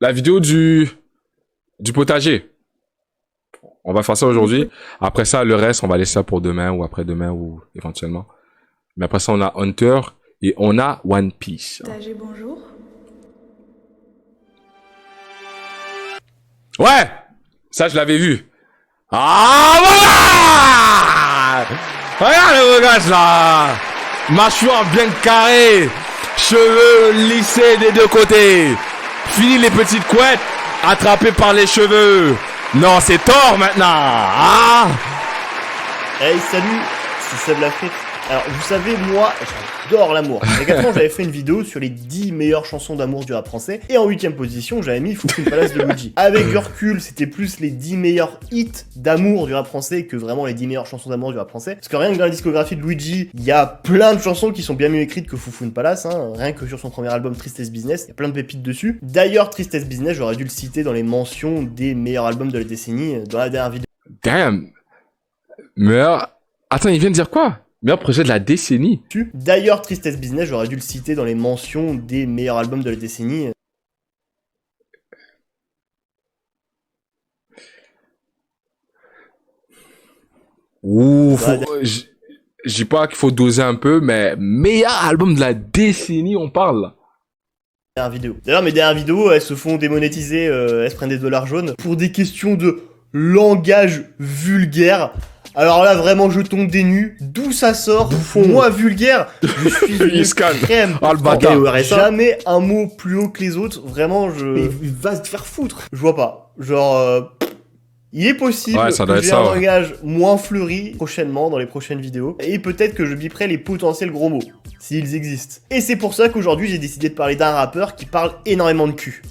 La vidéo du potager. On va faire ça aujourd'hui. Après ça, le reste, on va laisser ça pour demain ou après-demain ou éventuellement. Mais après ça, on a Hunter et on a One Piece. Potager, bonjour. Ouais! Ça, je l'avais vu. Ah, voilà! Regarde le gosse, là! Mâchoire bien carrée. Cheveux lissés des deux côtés. Fini les petites couettes. Attrapées par les cheveux. Non, c'est Thor maintenant. Ah! Hey, salut, c'est Seb l'Afrique. Alors, vous savez, moi, j'adore l'amour. Également, j'avais fait une vidéo sur les 10 meilleures chansons d'amour du rap français. Et en 8ème position, j'avais mis Foufoune Palace de Luigi. Avec du recul, c'était plus les 10 meilleurs hits d'amour du rap français que vraiment les 10 meilleures chansons d'amour du rap français. Parce que rien que dans la discographie de Luigi, il y a plein de chansons qui sont bien mieux écrites que Foufoune Palace. Hein. Rien que sur son premier album Tristesse Business, il y a plein de pépites dessus. D'ailleurs, Tristesse Business, j'aurais dû le citer dans les mentions des meilleurs albums de la décennie dans la dernière vidéo. Damn. Meilleur... Attends, il vient de dire quoi? Meilleur projet de la décennie. D'ailleurs, Tristesse Business, j'aurais dû le citer dans les mentions des meilleurs albums de la décennie. Ouh, je dis pas qu'il faut doser un peu, mais meilleur album de la décennie, on parle. Vidéo. D'ailleurs, mes dernières vidéos, elles se font démonétiser, elles se prennent des dollars jaunes pour des questions de langage vulgaire. Alors là, vraiment, je tombe des nues. D'où ça sort? Moi, vulgaire, je suis une crème. Oh, le bâtard. Jamais un mot plus haut que les autres. Vraiment, Mais va te faire foutre. Je vois pas. Genre, il est possible que j'ai un langage moins fleuri prochainement, dans les prochaines vidéos. Et peut-être que je biperai les potentiels gros mots, s'ils existent. Et c'est pour ça qu'aujourd'hui, j'ai décidé de parler d'un rappeur qui parle énormément de cul.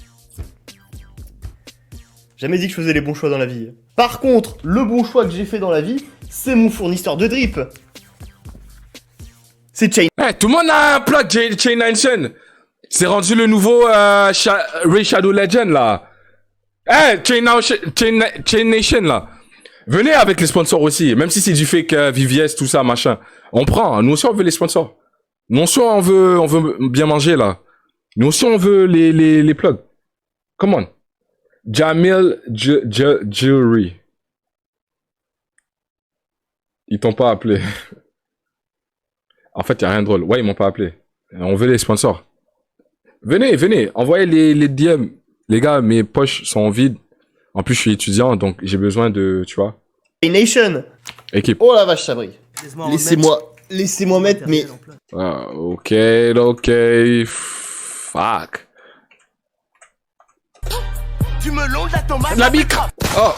Jamais dit que je faisais les bons choix dans la vie. Par contre, le bon choix que j'ai fait dans la vie, c'est mon fournisseur de drip. C'est Chain. Hey, tout le monde a un plug, Chain Nation. C'est rendu le nouveau Ray Shadow Legend, là. Hey, Chain Nation, là. Venez avec les sponsors aussi. Même si c'est du fake VVS, tout ça, machin. On prend. Nous aussi, on veut les sponsors. Nous aussi, on veut bien manger, là. Nous aussi, on veut les plugs. Come on. Jamil Jewelry. Ils t'ont pas appelé. En fait, y a rien de drôle. Ouais, ils m'ont pas appelé. On veut les sponsors. Venez, envoyez les DM. Les gars, mes poches sont vides. En plus, je suis étudiant, donc j'ai besoin de, tu vois. Nation. Équipe. Oh la vache, ça brille. Laissez-moi mettre, mais... Ah, ok. Fuck. Tu me longes la tomate. La bique. Oh.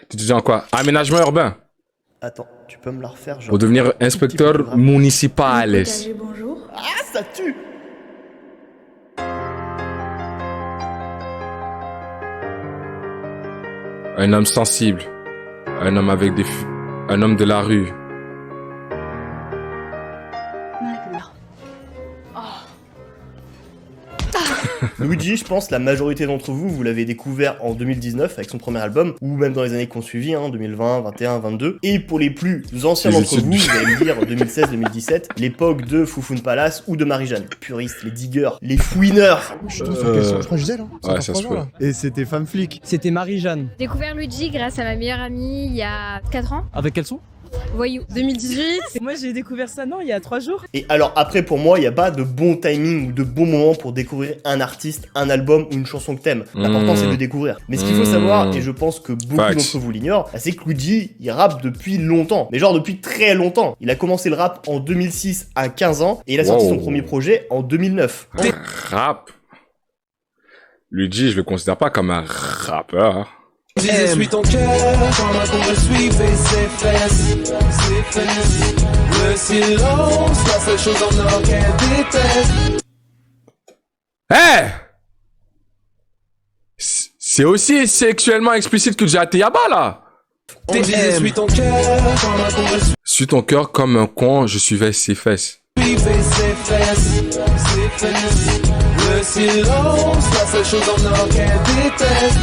Tu dis en quoi? Aménagement urbain. Attends, tu peux me la refaire, genre... Pour devenir inspecteur municipal. Potager, bonjour. Ah, ça tue. Un homme sensible. Un homme avec un homme de la rue. Luigi, je pense, la majorité d'entre vous, vous l'avez découvert en 2019 avec son premier album, ou même dans les années qui ont suivi, hein, 2020, 21, 22. Et pour les plus anciens d'entre vous, vous allez me dire 2016, 2017, l'époque de Foufoune Palace ou de Marie-Jeanne. Les puristes, les diggers, les fouineurs. Je crois Gisèle, hein. Ouais, ça se peut. Et c'était femme flic. C'était Marie-Jeanne. J'ai découvert Luigi grâce à ma meilleure amie il y a 4 ans. Avec quel son? Voyou. 2018. Moi j'ai découvert ça, non, il y a 3 jours. Et alors après, pour moi, il n'y a pas de bon timing ou de bon moment pour découvrir un artiste, un album ou une chanson que t'aimes. L'important c'est de découvrir. Mais ce qu'il faut savoir, et je pense que beaucoup d'entre vous l'ignorent, c'est que Luigi, il rappe depuis longtemps. Mais genre depuis très longtemps. Il a commencé le rap en 2006 à 15 ans et il a sorti son premier projet en 2009. Rap. Luigi, je le considère pas comme un rappeur. Je suis ton cœur, pendant qu'on me suivait ses fesses. Le silence, la seule chose en or qu'elle déteste. Hey! C'est aussi sexuellement explicite que Jati Yaba, là. Je suis ton cœur, pendant qu'on me Suis ton cœur comme un con, je suivais ses fesses. suivait ses fesses. Le silence, la seule chose en or qu'elle déteste.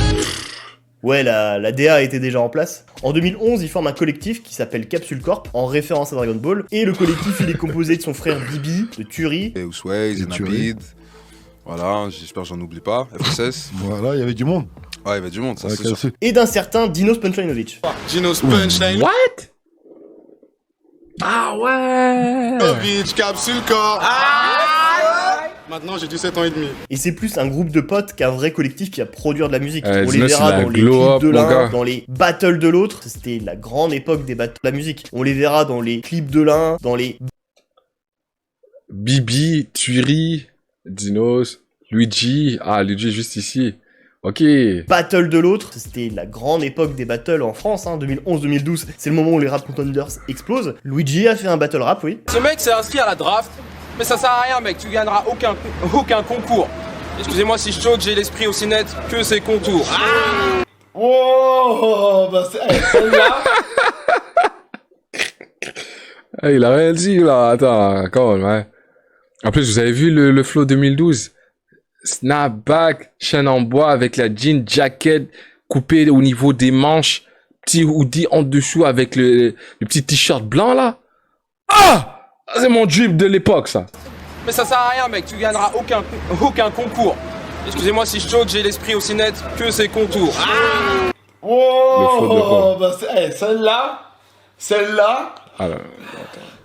Ouais, la DA était déjà en place. En 2011, il forme un collectif qui s'appelle Capsule Corp, en référence à Dragon Ball. Et le collectif, il est composé de son frère Bibi, de Turi, Usways, Nabid, Voilà, j'espère que j'en oublie pas. FSS. Voilà, il y avait du monde. Ouais, il va du monde, ça Ouais, c'est sûr. cassé. Et d'un certain Dinos Punchlinovich. Gino's Punchline. What? Ah ouais. Capsule Corps. Maintenant j'ai 17 ans et demi. Et c'est plus un groupe de potes qu'un vrai collectif qui va produire de la musique. On les Dinos, verra il a dans les glow clips up, de mon l'un, gars. dans les battles de l'autre. C'était la grande époque des battles de la musique. On les verra dans les clips de l'un, dans les Bibi, Thury, Dinos, Luigi. Ah, Luigi est juste ici. Ok. battles de l'autre. C'était la grande époque des battles en France, 2011-2012. C'est le moment où les rap contenders explosent. Luigi a fait un battle rap, oui. Ce mec s'est inscrit à la draft, mais ça sert à rien mec, tu gagneras aucun concours. Excusez-moi si je choque, j'ai l'esprit aussi net que ses contours. Oh, bah celle-là. Ah, il a rien dit, là. Attends, quand même, ouais. En plus, vous avez vu le flow 2012? Snapback, chaîne en bois avec la jean jacket coupée au niveau des manches, petit hoodie en dessous avec le petit t-shirt blanc, là. Ah! C'est mon drip de l'époque, ça. Mais ça sert à rien mec, tu gagneras aucun concours. Excusez-moi si je choque, j'ai l'esprit aussi net que ses contours. Le flow de quoi? Oh, bah celle-là. Ah, là.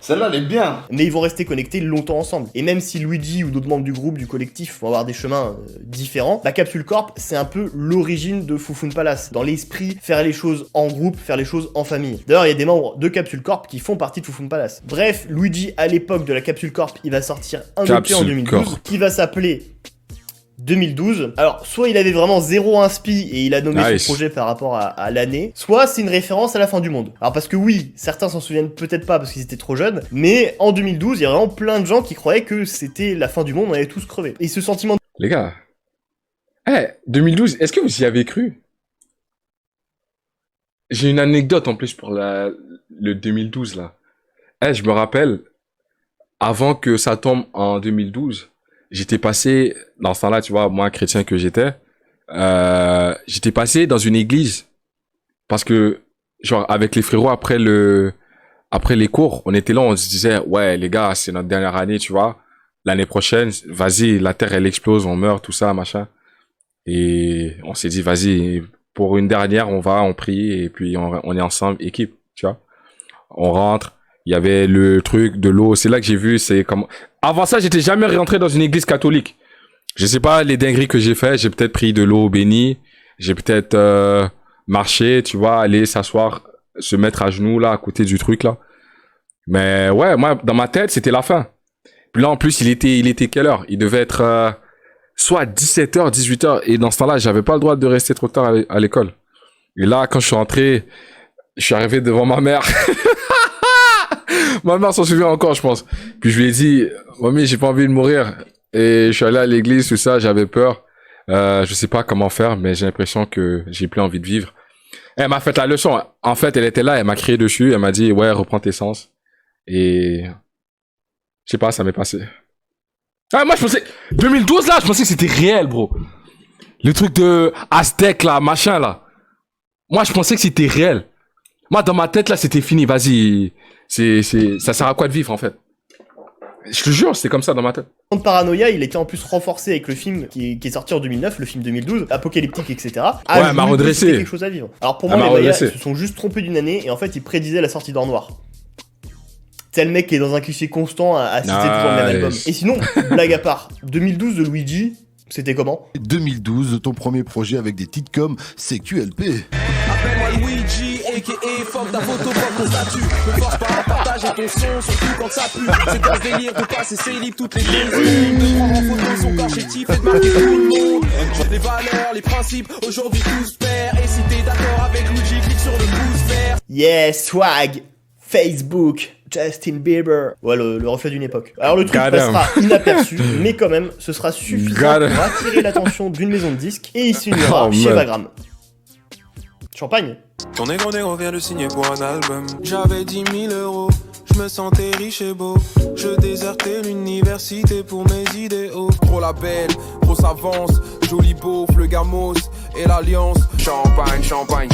Celle-là, elle est bien. Mais ils vont rester connectés longtemps ensemble. Et même si Luigi ou d'autres membres du groupe, du collectif, vont avoir des chemins différents, la Capsule Corp, c'est un peu l'origine de Fufun Palace. Dans l'esprit, faire les choses en groupe, faire les choses en famille. D'ailleurs, il y a des membres de Capsule Corp qui font partie de Fufun Palace. Bref, Luigi, à l'époque de la Capsule Corp, il va sortir un EP en Capsule 2012 Corp. qui va s'appeler 2012. Alors, soit il avait vraiment zéro inspi et il a nommé Nice. son projet par rapport à l'année, soit c'est une référence à la fin du monde. Alors parce que oui, certains s'en souviennent peut-être pas parce qu'ils étaient trop jeunes, mais en 2012, il y a vraiment plein de gens qui croyaient que c'était la fin du monde, on allait tous crever. Et ce sentiment Les gars. 2012, est-ce que vous y avez cru? J'ai une anecdote en plus pour le 2012, là. Je me rappelle, avant que ça tombe en 2012, j'étais passé, dans ce temps-là, tu vois, moi, chrétien que j'étais passé dans une église. Parce que, genre, avec les frérots, après les cours, on était là, on se disait, ouais, les gars, c'est notre dernière année, tu vois. L'année prochaine, vas-y, la terre, elle explose, on meurt, tout ça, machin. Et on s'est dit, vas-y, pour une dernière, on prie, et puis on est ensemble, équipe, tu vois. On rentre. Il y avait le truc de l'eau. C'est là que j'ai vu, c'est comme... Avant ça, j'étais jamais rentré dans une église catholique. Je sais pas les dingueries que j'ai fait. J'ai peut-être pris de l'eau bénie. J'ai peut-être marché, tu vois, aller s'asseoir, se mettre à genoux, là, à côté du truc, là. Mais ouais, moi, dans ma tête, c'était la fin. Puis là, en plus, il était quelle heure? Il devait être soit 17h, 18h. Et dans ce temps-là, j'avais pas le droit de rester trop tard à l'école. Et là, quand je suis rentré, je suis arrivé devant ma mère. Ma mère s'en souvient encore, je pense. Puis je lui ai dit, mamie, j'ai pas envie de mourir. Et je suis allé à l'église, tout ça, j'avais peur. Je sais pas comment faire, mais j'ai l'impression que j'ai plus envie de vivre. Elle m'a fait la leçon. En fait, elle était là, elle m'a crié dessus, elle m'a dit, ouais, reprends tes sens. Et je sais pas, ça m'est passé. Ah, moi, je pensais, 2012, là, je pensais que c'était réel, bro. Le truc de Aztec, là, machin, là. Moi, je pensais que c'était réel. Moi, dans ma tête, là, c'était fini, vas-y. Ça sert à quoi de vivre, en fait? Je te jure, c'était comme ça dans ma tête. de paranoïa, il était en plus renforcé avec le film qui est sorti en 2009, le film 2012, apocalyptique, etc. Ouais, elle m'a redressé. C'était quelque chose à vivre. Alors pour moi, Elle les m'a Mayas redressé. se sont juste trompés d'une année et en fait, ils prédisaient la sortie d'Or Noir. C'est le mec qui est dans un cliché constant à citer toujours le même album. Et sinon, blague à part, 2012 de Luigi, c'était comment? 2012, ton premier projet avec des titres comme CQLP. Appelle-moi Luigi, a.k.a. fuck ta photo, fuck ton statut. Ne force pas à partager ton son, surtout quand ça pue. C'est un délire de passer ses livres toutes les 15 minutes. De prendre en photo son corps chétif et de marquer tout le monde. Les valeurs, les principes, aujourd'hui tous pairs. Et si t'es d'accord avec Luigi, clique sur le pouce vert. Yeah, swag, Facebook, Justin Bieber. Ouais, le reflet d'une époque. Alors le truc God passera inaperçu, mais quand même, ce sera suffisant God pour attirer l'attention d'une maison de disques et il signera Oh, chez man. Vagram. Champagne. Ton négro vient de signer pour un album. J'avais 10 000 €, je me sentais riche et beau. Je désertais l'université pour mes idéaux. Gros label, grosse avance, joli beauf, le gamos et l'alliance. Champagne, champagne.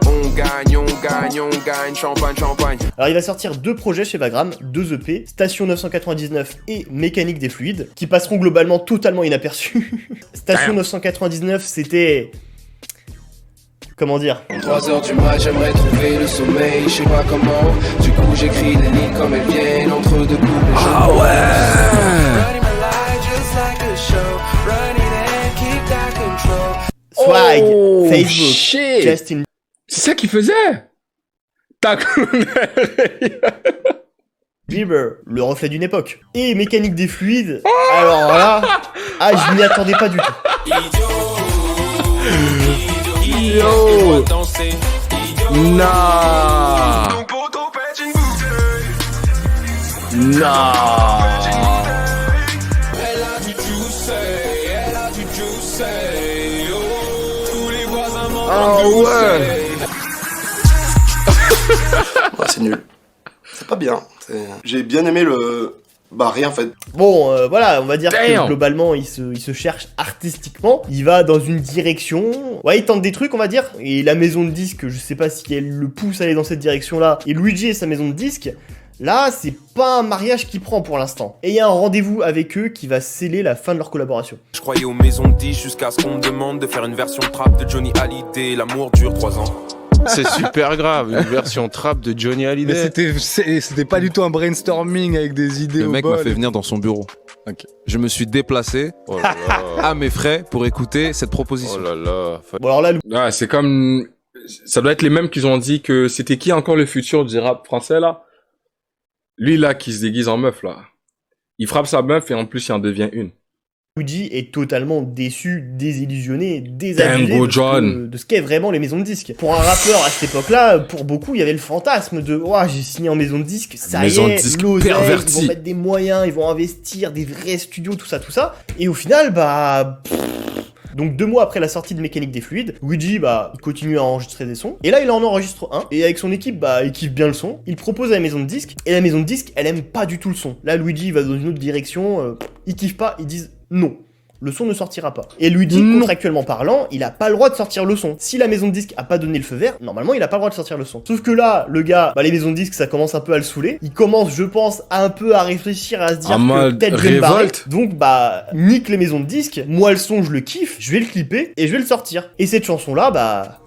On gagne, champagne, champagne. Alors il va sortir 2 projets chez Vagram, 2 EP, Station 999 et Mécanique des fluides, qui passeront globalement totalement inaperçus. Station 999, c'était... Comment dire? 3h du mat, j'aimerais trouver le sommeil, je sais pas comment. Du coup j'écris les lignes comme elles viennent, entre deux couples. Ah ouais. Swag, Oh, Facebook, shit. Justin C'est ça qu'il faisait. Tac. Bieber, le reflet d'une époque. Et Mécanique des fluides, alors là, je m'y attendais pas du tout. Yo. Nah. Nah. Ah ouais. Ouais, c'est nul. C'est pas bien. J'ai bien aimé le... Bah rien en fait. Bon, voilà, on va dire Damn. que globalement, il se cherche artistiquement. Il va dans une direction. Ouais, il tente des trucs, on va dire. Et la maison de disques, je sais pas si elle le pousse à aller dans cette direction-là. Et Luigi et sa maison de disques, là, c'est pas un mariage qui prend pour l'instant. Et il y a un rendez-vous avec eux qui va sceller la fin de leur collaboration. Je croyais aux maisons de 10 jusqu'à ce qu'on me demande de faire une version trap de Johnny Hallyday. L'amour dure 3 ans. C'est super grave, une version trap de Johnny Hallyday. Mais c'était pas du tout un brainstorming avec des idées. Le au mec bol. m'a fait venir dans son bureau. Ok. Je me suis déplacé à mes frais pour écouter cette proposition. Oh là là. Bon, alors là, Ouais, c'est comme... Ça doit être les mêmes qui ont dit que c'était qui encore le futur du rap français, là? Lui, là, qui se déguise en meuf, là. Il frappe sa meuf et en plus, il en devient une. Luigi est totalement déçu, désillusionné, désabusé Tango John. de ce qu'est vraiment les maisons de disques. Pour un rappeur à cette époque-là, pour beaucoup, il y avait le fantasme de « Ouah, j'ai signé en maison de disques, ça Maison y de est, disques l'oseille, ils pervertie. vont mettre des moyens, ils vont investir, des vrais studios, tout ça, tout ça. » Et au final, bah... Donc 2 mois après la sortie de Mécanique des fluides, Luigi, bah, il continue à enregistrer des sons. Et là, il en enregistre un. Et avec son équipe, bah, il kiffe bien le son. Il propose à la maison de disques. Et la maison de disques, elle aime pas du tout le son. Là, Luigi va dans une autre direction. Ils kiffent pas, ils disent non. Le son ne sortira pas. Et Luigi, contractuellement parlant, il a pas le droit de sortir le son. Si la maison de disques a pas donné le feu vert, normalement il a pas le droit de sortir le son. Sauf que là, le gars, bah les maisons de disques, ça commence un peu à le saouler. Il commence, je pense, un peu à réfléchir, à se dire En que mode peut-être je vais me barrer. révolte. Donc bah, nique les maisons de disques. Moi le son, je le kiffe, je vais le clipper et je vais le sortir. Et cette chanson-là, bah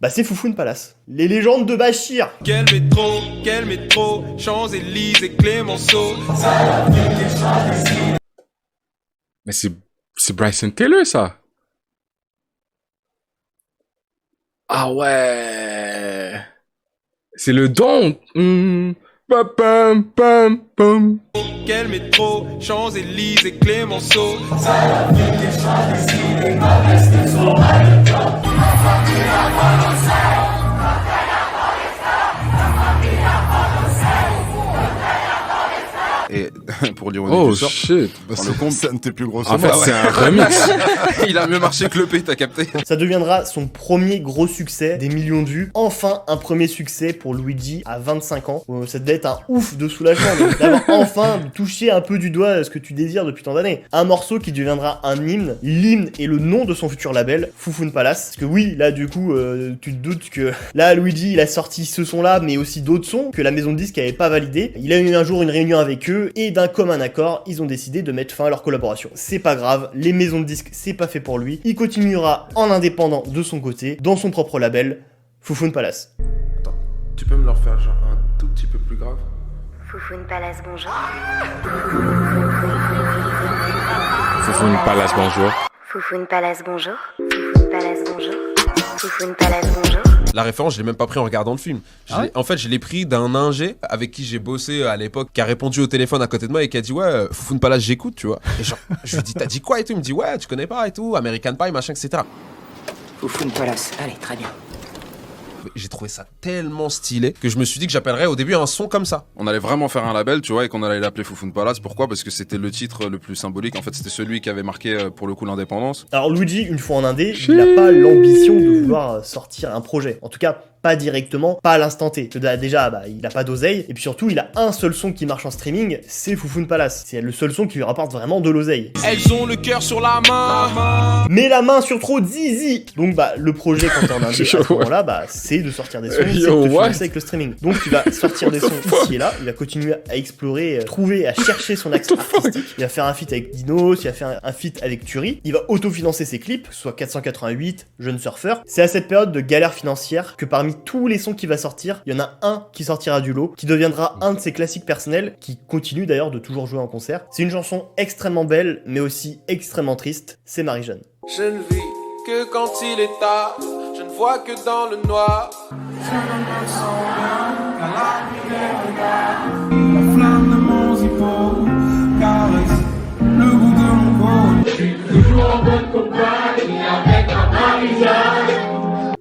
c'est Foufoune Palace. Les légendes de Bachir. Quel métro, Champs-Élysées, Clémenceau. Mais c'est Bryson Taylor, ça. Ah ouais. C'est le don. Pam, pam, pam, pam. Quel métro, Champs-Élysées, Clémenceau. Et pour dire Oh shit. Bah, le compte, c'est un de tes plus gros En fait, c'est un remix. Il a mieux marché que le P, t'as capté? Ça deviendra son premier gros succès, des millions de vues. Enfin, un premier succès pour Luigi à 25 ans. Ça devait être un ouf de soulagement d'avoir enfin touché un peu du doigt ce que tu désires depuis tant d'années. Un morceau qui deviendra un hymne. L'hymne est le nom de son futur label, Foufoune Palace. Parce que oui, là du coup, tu te doutes que là, Luigi, il a sorti ce son-là, mais aussi d'autres sons que la maison de disques avait pas validé. Il a eu un jour une réunion avec eux et d'un commun accord, ils ont décidé de mettre fin à leur collaboration. C'est pas grave, les maisons de disques, c'est pas fait pour lui. Il continuera en indépendant de son côté, dans son propre label, Foufoune Palace. Attends, tu peux me le refaire genre un tout petit peu plus grave? Foufoune Palace, bonjour. Foufoune Palace, bonjour. Foufoune Palace, bonjour. Foufoune Palace, bonjour. Foufoune Palace, bonjour. La référence, je l'ai même pas pris en regardant le film. En fait, je l'ai pris d'un ingé avec qui j'ai bossé à l'époque, qui a répondu au téléphone à côté de moi et qui a dit ouais, Foufoune Palace, j'écoute, tu vois. Et genre, je lui ai dit t'as dit quoi et tout, il me dit ouais, tu connais pas et tout, American Pie, machin, etc. Foufoune Palace, allez, très bien. J'ai trouvé ça tellement stylé que je me suis dit que j'appellerais au début un son comme ça. On allait vraiment faire un label, tu vois, et qu'on allait l'appeler Foufoune Palace. Pourquoi? Parce que c'était le titre le plus symbolique. En fait, c'était celui qui avait marqué pour le coup l'indépendance. Alors Luigi, une fois en indé, il n'a pas l'ambition de vouloir sortir un projet. En tout cas, pas directement, pas à l'instant T. Déjà, il a pas d'oseille, et puis surtout, il a un seul son qui marche en streaming, c'est Foufoune Palace. C'est le seul son qui lui rapporte vraiment de l'oseille. Elles ont le cœur sur la main. Mais la main sur trop Zizi. Donc le projet quand t'es en indé à ce moment-là, c'est de sortir des sons, c'est de te financer avec le streaming. Donc il va sortir des sons ici et là, il va continuer à explorer, trouver, à chercher son axe artistique. Il va faire un feat avec Dinos, il va faire un feat avec Turi, il va autofinancer ses clips, que ce soit 488, Jeune Surfeur. C'est à cette période de galère financière que parmi tous les sons qu'il va sortir, il y en a un qui sortira du lot, qui deviendra un de ses classiques personnels, qui continue d'ailleurs de toujours jouer en concert. C'est une chanson extrêmement belle, mais aussi extrêmement triste, c'est Marie-Jeanne. Je ne vis que quand il est tard, je ne vois que dans le noir. La flamme de mon zippo caresse le bout de mon peau. Toujours en bonne compagnie avec un Marie-Jeanne.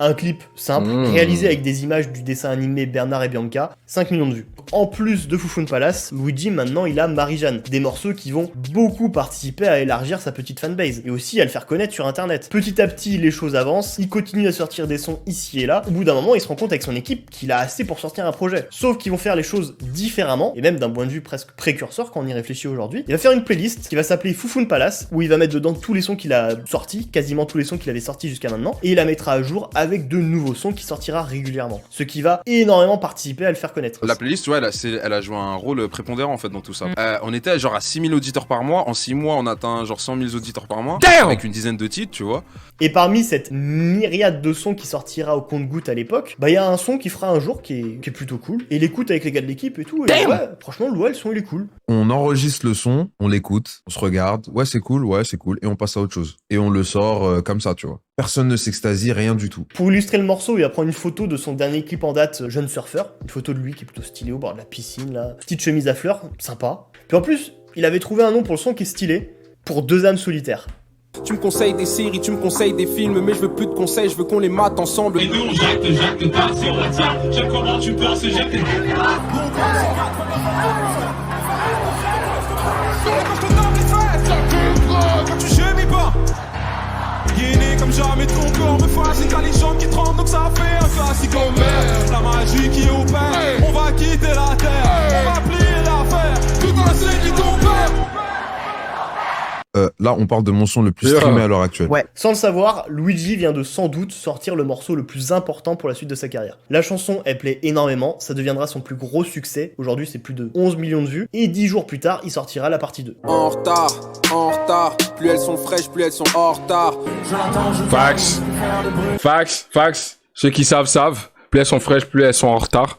Un clip simple, réalisé avec des images du dessin animé Bernard et Bianca, 5 millions de vues. En plus de Foufoune Palace, Luigi maintenant il a Marie-Jeanne, des morceaux qui vont beaucoup participer à élargir sa petite fanbase, et aussi à le faire connaître sur internet. Petit à petit, les choses avancent, il continue à sortir des sons ici et là, au bout d'un moment il se rend compte avec son équipe qu'il a assez pour sortir un projet. Sauf qu'ils vont faire les choses différemment, et même d'un point de vue presque précurseur quand on y réfléchit aujourd'hui. Il va faire une playlist qui va s'appeler Foufoune Palace, où il va mettre dedans tous les sons qu'il a sortis, quasiment tous les sons qu'il avait sortis jusqu'à maintenant, et il la mettra à jour avec de nouveaux sons qui sortira régulièrement, ce qui va énormément participer à le faire connaître. La playlist, ouais, elle a joué un rôle prépondérant en fait dans tout ça. On était genre à 6000 auditeurs par mois, en 6 mois on atteint genre 100 000 auditeurs par mois, avec une dizaine de titres, tu vois. Et parmi cette myriade de sons qui sortira au compte-gouttes à l'époque, il y a un son qui fera un jour qui est plutôt cool, et il écoute avec les gars de l'équipe et tout, et ouais, franchement le son il est cool. On enregistre le son, on l'écoute, on se regarde, ouais c'est cool, et on passe à autre chose. Et on le sort comme ça, tu vois. Personne ne s'extasie, rien du tout. Pour illustrer le morceau, il va prendre une photo de son dernier clip en date, Jeune Surfeur. Une photo de lui qui est plutôt stylé au bord de la piscine, là. Petite chemise à fleurs, sympa. Puis en plus, il avait trouvé un nom pour le son qui est stylé, pour Deux âmes solitaires. Tu me conseilles des séries, tu me conseilles des films, mais je veux plus de conseils, je veux qu'on les mate ensemble. Et nous on jacte pas sur WhatsApp, j'aime comment tu penses, j'aime tes... Comme jamais ton corps me fascine, t'as les jambes qui tremblent donc ça fait un classique en mer. La magie qui opère, on va quitter la terre, on va plier l'affaire, tout un c'est qui ton père. Là, on parle de mon son le plus streamé à l'heure actuelle. Ouais, sans le savoir, Luigi vient de sans doute sortir le morceau le plus important pour la suite de sa carrière. La chanson, elle plaît énormément, ça deviendra son plus gros succès. Aujourd'hui, c'est plus de 11 millions de vues. Et 10 jours plus tard, il sortira la partie 2. En retard, plus elles sont fraîches, plus elles sont en retard. Facts. Ceux qui savent. Plus elles sont fraîches, plus elles sont en retard.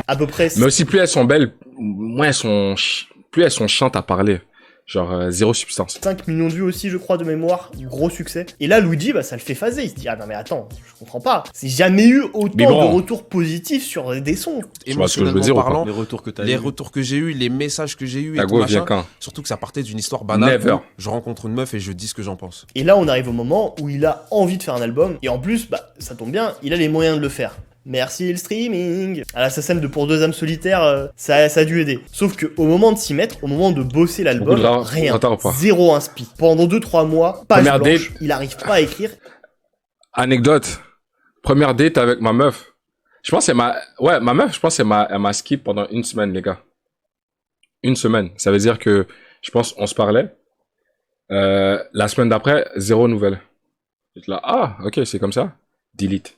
À peu près. Mais aussi plus elles sont belles, plus elles sont chiantes à parler. Genre zéro substance. 5 millions de vues aussi, je crois, de mémoire. Gros succès. Et là, Luigi, ça le fait phaser. Il se dit, ah non mais attends, je comprends pas. C'est jamais eu autant de retours positifs sur des sons. Tu vois ce que je veux dire parlant, ou pas? Les retours que j'ai eu, les messages que j'ai eu et tout machin. Surtout que ça partait d'une histoire banale. Je rencontre une meuf et je dis ce que j'en pense. Et là, on arrive au moment où il a envie de faire un album. Et en plus, ça tombe bien, il a les moyens de le faire. Merci le streaming. À l'assassin de Pour Deux âmes solitaires, ça a dû aider. Sauf que au moment de s'y mettre, au moment de bosser l'album, rien, zéro inspi. Pendant 2-3 mois, page blanche, il arrive pas à écrire. Anecdote, première date avec ma meuf. Je pense que ma meuf, je pense qu'elle m'a skip pendant 1 semaine, les gars. 1 semaine. Ça veut dire que, je pense, on se parlait. La semaine d'après, 0 nouvelles. J'étais là, ah, ok, c'est comme ça. Delete.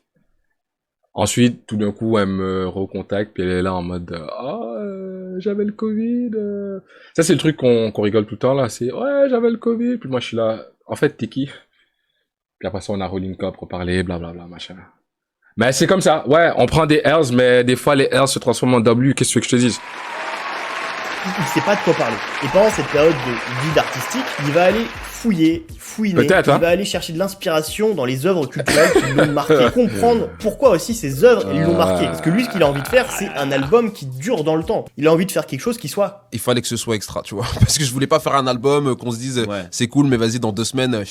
Ensuite, tout d'un coup, elle me recontacte, puis elle est là en mode j'avais le Covid. Ça, c'est le truc qu'on rigole tout le temps, là. C'est ouais, j'avais le Covid. Puis moi, je suis là, en fait, t'es qui? Puis après ça, on a rolling cop, reparlé, blablabla, machin. Mais c'est comme ça. Ouais, on prend des R's, mais des fois, les R's se transforment en W. Qu'est-ce que tu veux que je te dise? Il sait pas de quoi parler. Et pendant cette période de vide artistique, il va aller fouiner, il va aller chercher de l'inspiration dans les œuvres culturelles qui l'ont marqué, comprendre pourquoi aussi ces œuvres l'ont marqué. Parce que lui, ce qu'il a envie de faire, c'est un album qui dure dans le temps. Il a envie de faire quelque chose qui soit... Il fallait que ce soit extra, tu vois. Parce que je voulais pas faire un album qu'on se dise c'est cool, mais vas-y, dans 2 semaines...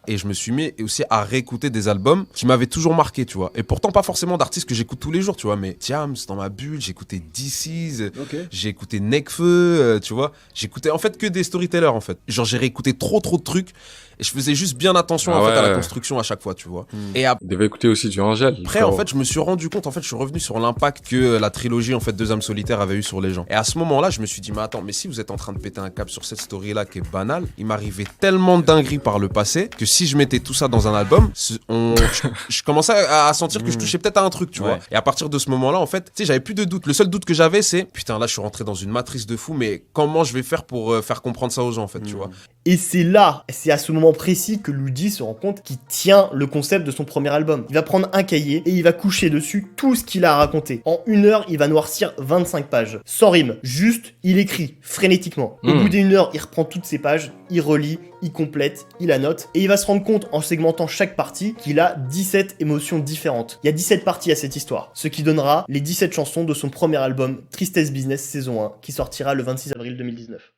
Et je me suis mis aussi à réécouter des albums qui m'avaient toujours marqué, tu vois. Et pourtant, pas forcément d'artistes que j'écoute tous les jours, tu vois. Mais Diams, dans ma bulle, j'ai écouté DC's, j'ai écouté Nekfeu, tu vois. J'écoutais en fait que des storytellers, en fait. Genre, j'ai réécouté trop de trucs. Et je faisais juste bien attention Ah en fait à la ouais. construction à chaque fois, tu vois. Mm. Et Il devait écouter aussi du Angèle. après, en fait, je me suis rendu compte, en fait, je suis revenu sur l'impact que la trilogie, en fait, Deux âmes solitaires avait eu sur les gens. Et à ce moment-là, je me suis dit, mais attends, mais si vous êtes en train de péter un câble sur cette story-là qui est banale, il m'arrivait tellement de dingueries par le passé que si je mettais tout ça dans un album, je commençais à sentir que je touchais peut-être à un truc, tu vois. Et à partir de ce moment-là, en fait, tu sais, j'avais plus de doute. Le seul doute que j'avais, c'est, putain, là, je suis rentré dans une matrice de fou, mais comment je vais faire pour faire comprendre ça aux gens, en fait, tu vois. Et c'est à ce moment précis que Luigi se rend compte qu'il tient le concept de son premier album. Il va prendre un cahier et il va coucher dessus tout ce qu'il a à raconter. En 1 heure, il va noircir 25 pages. Sans rime, juste, il écrit frénétiquement. Au bout d'1 heure, il reprend toutes ces pages, il relit, il complète, il annote, et il va se rendre compte en segmentant chaque partie qu'il a 17 émotions différentes. Il y a 17 parties à cette histoire, ce qui donnera les 17 chansons de son premier album, Tristesse Business saison 1, qui sortira le 26 avril 2019.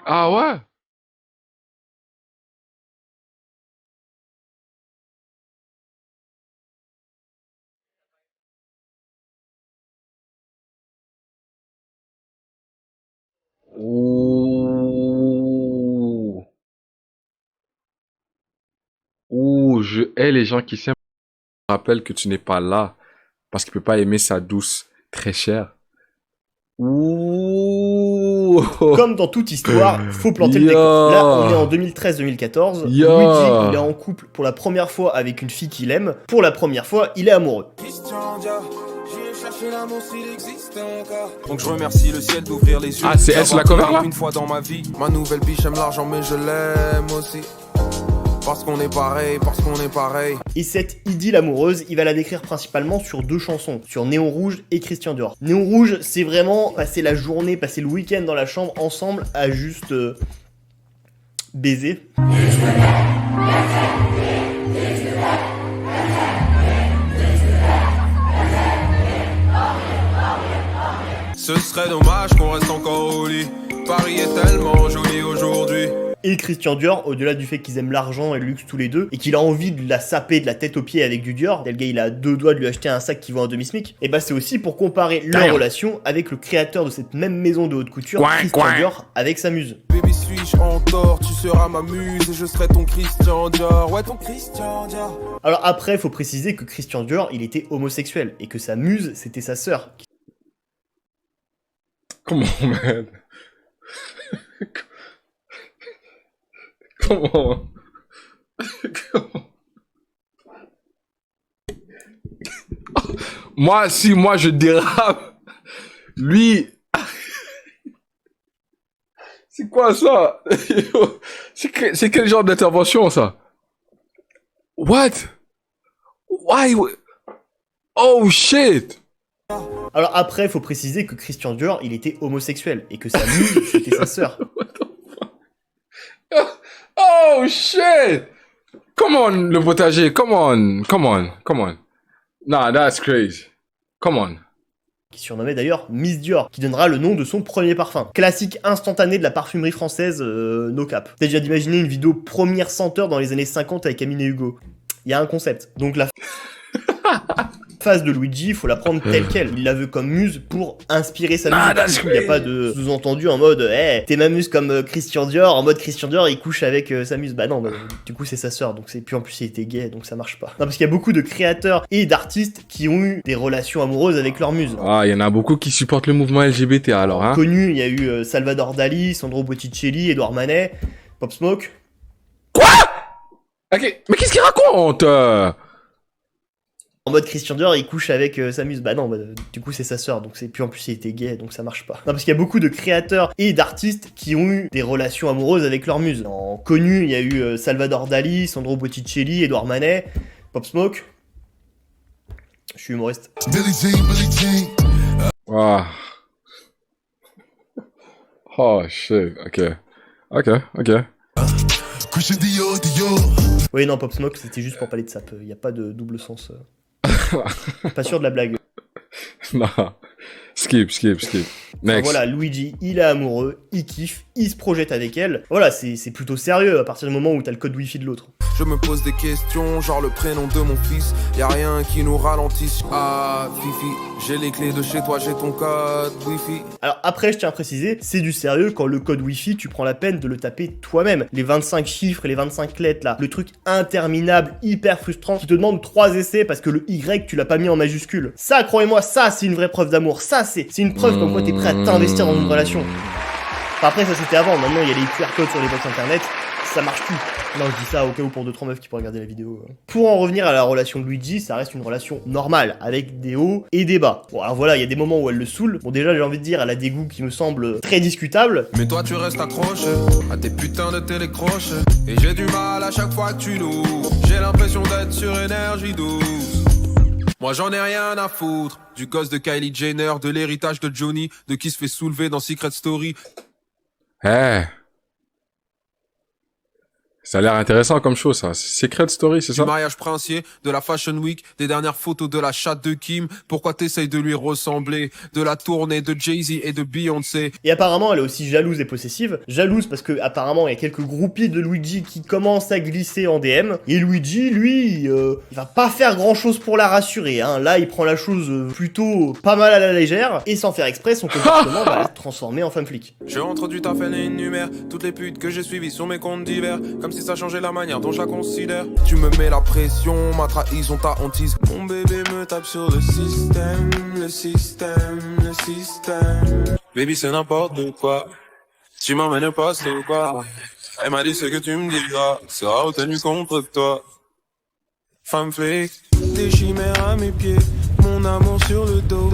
Ah ouais? Ouh. Ouh, je hais les gens qui s'aiment. Je rappelle que tu n'es pas là parce qu'il peut pas aimer sa douce très chère. Ouh. Comme dans toute histoire, faut planter le décor. Là, on est en 2013-2014. Luigi, il est en couple pour la première fois avec une fille qu'il aime. Pour la première fois, il est amoureux. Donc je remercie le ciel d'ouvrir les yeux. Ah, c'est elle la cover là? Une fois dans ma vie, ma nouvelle biche aime l'argent mais je l'aime aussi. Parce qu'on est pareil, parce qu'on est pareil. Et cette idylle amoureuse, il va la décrire principalement sur 2 chansons, sur Néon Rouge et Christian Dior. Néon Rouge, c'est vraiment passer la journée, passer le week-end dans la chambre ensemble à juste baiser. Ce serait dommage qu'on reste encore au lit. Paris est tellement joli aujourd'hui. Et Christian Dior, au-delà du fait qu'ils aiment l'argent et le luxe tous les deux, et qu'il a envie de la saper de la tête aux pieds avec du Dior, le gars il a 2 doigts de lui acheter un sac qui vaut un demi-smic, et bah c'est aussi pour comparer leur relation avec le créateur de cette même maison de haute couture, Christian Dior, avec sa muse. Baby, suis-je en tort? Tu seras ma muse et je serai ton Christian Dior. Ouais, ton Christian Dior. Alors après, faut préciser que Christian Dior, il était homosexuel, et que sa muse, c'était sa sœur. Comment, man? Comment? Moi, si moi je dérape, lui, c'est quoi ça? C'est quel genre d'intervention ça? What? Why? Oh shit! Alors après, faut préciser que Christian Dior, il était homosexuel, et que sa muse, c'était sa sœur. Oh shit! Come on, le potager, come on. Nah, that's crazy. Come on. Qui surnommait d'ailleurs Miss Dior, qui donnera le nom de son premier parfum. Classique instantané de la parfumerie française, no cap. T'as déjà d'imaginer une vidéo première senteur dans les années 50 avec Amine et Hugo. Il y a un concept. Donc la phase de Luigi, faut la prendre telle quelle. Il la veut comme muse pour inspirer sa musique. Il n'y a pas de sous-entendu en mode hey, t'es ma muse comme Christian Dior, en mode Christian Dior il couche avec sa muse. Bah non, du coup c'est sa sœur, donc c'est puis en plus il était gay, donc ça marche pas. Non, parce qu'il y a beaucoup de créateurs et d'artistes qui ont eu des relations amoureuses avec leur muse. Ah, il y en a beaucoup qui supportent le mouvement LGBT alors, hein. Connu, il y a eu Salvador Dali, Sandro Botticelli, Edouard Manet, Pop Smoke. Quoi? Ok, mais qu'est-ce qu'il raconte? En mode Christian Dior, il couche avec sa muse. Bah non, du coup c'est sa sœur, donc c'est puis en plus il était gay, donc ça marche pas. Non, parce qu'il y a beaucoup de créateurs et d'artistes qui ont eu des relations amoureuses avec leur muse. En connu, il y a eu Salvador Dali, Sandro Botticelli, Edouard Manet, Pop Smoke. Je suis humoriste. Wow. Oh shit, ok. Oui, non, Pop Smoke, c'était juste pour parler de sap. Il n'y a pas de double sens. Pas sûr de la blague. Non. Skip. Enfin, Next. voilà, Luigi, il est amoureux, il kiffe, il se projette avec elle. Voilà, c'est plutôt sérieux à partir du moment où t'as le code Wi-Fi de l'autre. Je me pose des questions, genre le prénom de mon fils. Y'a rien qui nous ralentisse. Ah, Fifi, j'ai les clés de chez toi, j'ai ton code Wi-Fi. Alors après, je tiens à préciser, c'est du sérieux quand le code Wi-Fi, tu prends la peine de le taper toi-même. Les 25 chiffres et les 25 lettres là, le truc interminable, hyper frustrant, qui te demande 3 essais parce que le Y, tu l'as pas mis en majuscule. Ça, croyez-moi, ça, c'est une vraie preuve d'amour. Ça, c'est une preuve comme quoi t'es prêt à t'investir dans une relation. Enfin, après, ça c'était avant. Maintenant, il y a les QR codes sur les box internet. Ça marche plus. Non, je dis ça au cas où pour 2-3 meufs qui pourraient regarder la vidéo. Pour en revenir à la relation de Luigi, ça reste une relation normale, avec des hauts et des bas. Bon, alors voilà, il y a des moments où elle le saoule. Bon, déjà, j'ai envie de dire, elle a des goûts qui me semblent très discutables. Mais toi, tu restes accroché à tes putains de télécroches. Et j'ai du mal à chaque fois que tu l'ouvres. J'ai l'impression d'être sur énergie douce. Moi, j'en ai rien à foutre. Du gosse de Kylie Jenner, de l'héritage de Johnny, de qui se fait soulever dans Secret Story. Eh. Ça a l'air intéressant comme chose, ça. Secret Story, c'est ça? Du mariage princier, de la Fashion Week, des dernières photos de la chatte de Kim. Pourquoi t'essayes de lui ressembler? De la tournée de Jay-Z et de Beyoncé. Et apparemment, elle est aussi jalouse et possessive. Jalouse parce que apparemment, il y a quelques groupies de Luigi qui commencent à glisser en DM. Et Luigi, lui, il va pas faire grand chose pour la rassurer. Hein. Là, il prend la chose plutôt pas mal à la légère. Et sans faire exprès, son comportement va la transformer en femme flic. Je rentre du taf, elle énumère toutes les putes que j'ai suivies sur mes comptes divers. Comme si ça changeait la manière dont je la considère. Tu me mets la pression, ma trahison, ta hantise. Mon bébé me tape sur le système, le système, le système. Baby, c'est n'importe quoi. Tu m'emmènes au poste ou quoi? Elle m'a dit ce que tu me diras sera retenu contre toi. Femme flic, des chimères à mes pieds, mon amour sur le dos.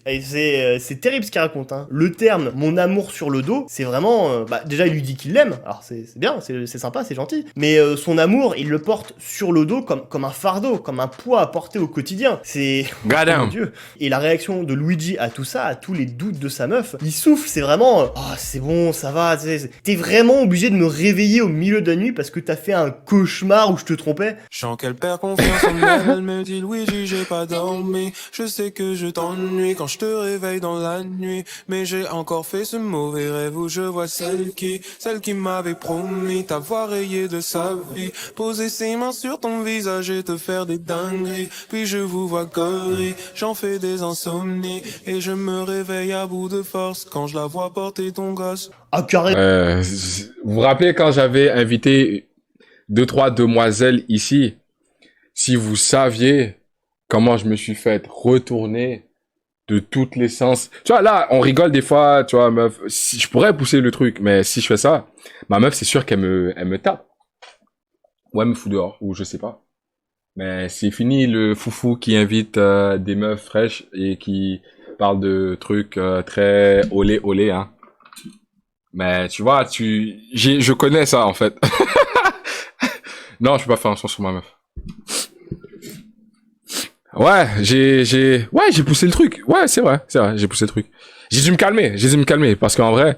Et c'est terrible ce qu'il raconte, hein. Le terme « mon amour sur le dos », c'est vraiment... déjà, il lui dit qu'il l'aime, alors c'est bien, c'est sympa, c'est gentil. Mais son amour, il le porte sur le dos comme un fardeau, comme un poids à porter au quotidien. C'est... Mon Dieu. Et la réaction de Luigi à tout ça, à tous les doutes de sa meuf, il souffle, c'est vraiment... oh, c'est bon, ça va, t'es vraiment obligé de me réveiller au milieu de la nuit parce que t'as fait un cauchemar où je te trompais. Je sens qu'elle perd confiance en elle, elle me dit Luigi, j'ai pas dormi, je sais que je t'ennuie quand je te réveille dans la nuit, mais j'ai encore fait ce mauvais rêve où je vois celle qui m'avait promis t'avoir rayé de sa vie, poser ses mains sur ton visage et te faire des dingueries, puis je vous vois correr, j'en fais des insomnies, et je me réveille à bout de force quand je la vois porter ton gosse. Ah, carré. Vous vous rappelez quand j'avais invité 2-3 demoiselles ici, si vous saviez comment je me suis fait retourner de toutes les sens. Tu vois, là, on rigole des fois, tu vois, meuf. Si, je pourrais pousser le truc, mais si je fais ça, ma meuf, c'est sûr qu'elle me tape. Ou elle me fout dehors, ou je sais pas. Mais c'est fini le foufou qui invite des meufs fraîches et qui parle de trucs très olé, hein. Mais tu vois, je connais ça, en fait. Non, je peux pas faire un son sur ma meuf. Ouais, j'ai poussé le truc. Ouais, c'est vrai, j'ai poussé le truc. J'ai dû me calmer, parce qu'en vrai,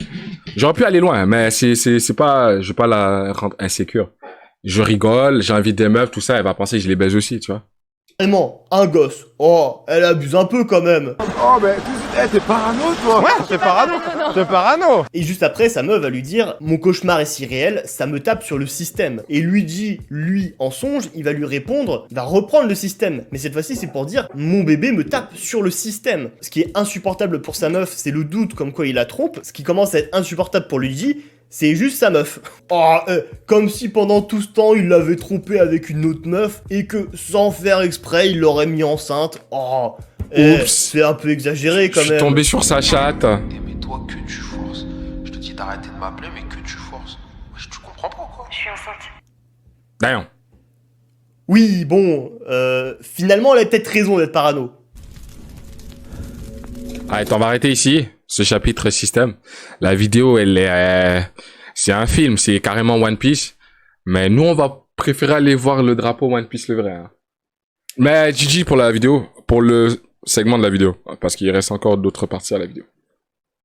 j'aurais pu aller loin, mais c'est pas, je vais pas la rendre insécure. Je rigole, j'invite des meufs, tout ça, elle va penser que je les baise aussi, tu vois. Vraiment, un gosse. Oh, elle abuse un peu quand même. Oh, mais t'es parano, toi. Ouais, t'es parano. Et juste après, sa meuf va lui dire « Mon cauchemar est si réel, ça me tape sur le système. » Et Luigi, lui, en songe, il va lui répondre, il va reprendre le système. Mais cette fois-ci, c'est pour dire « Mon bébé me tape sur le système. » Ce qui est insupportable pour sa meuf, c'est le doute comme quoi il la trompe. Ce qui commence à être insupportable pour Luigi, c'est juste sa meuf. Oh, comme si pendant tout ce temps, il l'avait trompé avec une autre meuf et que, sans faire exprès, il l'aurait mis enceinte. Oh, c'est un peu exagéré quand même. Je suis tombé sur sa chatte. Mais toi, que tu forces. Je te dis d'arrêter de m'appeler, mais que tu forces. Tu comprends pas, quoi. Je suis enceinte. Damn. Oui, bon, finalement, elle a peut-être raison d'être parano. Allez, on va arrêter ici, ce chapitre système. La vidéo, elle est... c'est un film, c'est carrément One Piece. Mais nous, on va préférer aller voir le drapeau One Piece le vrai. Hein. Mais GG pour la vidéo, pour le segment de la vidéo. Parce qu'il reste encore d'autres parties à la vidéo.